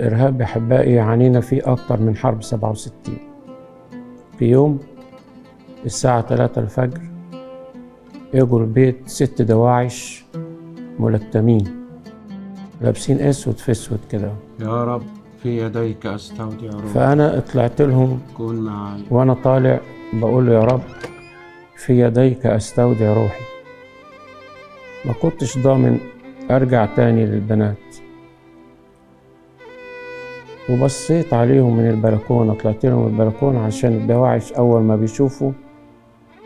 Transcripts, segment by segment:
الإرهاب أحبائي عانينا فيه أكتر من حرب 67. في يوم الساعة 3 الفجر يجوا البيت 6 دواعش ملتمين لابسين أسود في أسود كده. يا رب في يديك أستودع روحي، فأنا طلعت لهم كن معي. وأنا طالع بقول له يا رب في يديك أستودع روحي. ما كنتش ضامن أرجع تاني للبنات، وبصيت عليهم من البلكونة، طلعت لهم البلكونة عشان الدواعش أول ما بيشوفوا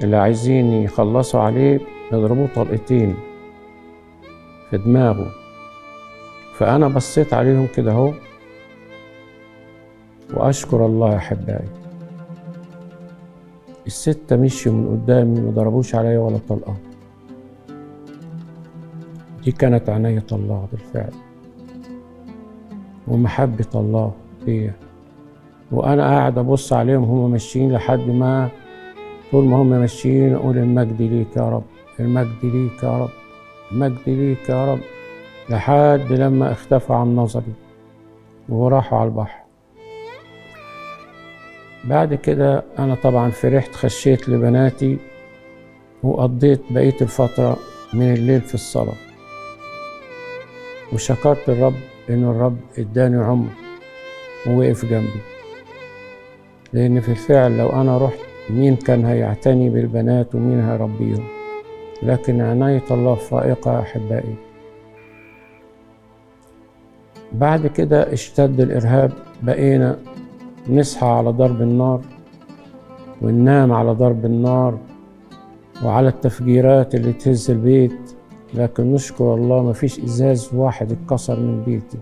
اللي عايزين يخلصوا عليه يضربوه طلقتين في دماغه. فأنا بصيت عليهم كده اهو، وأشكر الله يا أحبائي، الستة مشيوا من قدامي ما ضربوش عليا ولا طلقة. دي كانت عناية الله بالفعل ومحبة الله فيا. وأنا قاعد أبص عليهم هم ماشيين لحد ما طول ما هم ماشيين أقول المجد ليك يا رب، المجد ليك يا رب، المجد ليك يا رب، لحد لما اختفوا عن نظري وراحوا على البحر. بعد كده أنا طبعا فرحت، خشيت لبناتي وقضيت بقية الفترة من الليل في الصلاة، وشكرت الرب إن الرب اداني عمر ووقف جنبي، لأن في الفعل لو أنا رحت مين كان هيعتني بالبنات ومين هيربيهم؟ لكن عناية الله فائقة يا أحبائي. بعد كده اشتد الإرهاب، بقينا نصحى على ضرب النار وننام على ضرب النار وعلى التفجيرات اللي تهز البيت، لكن نشكر الله مفيش إزاز واحد اتكسر من بيتي.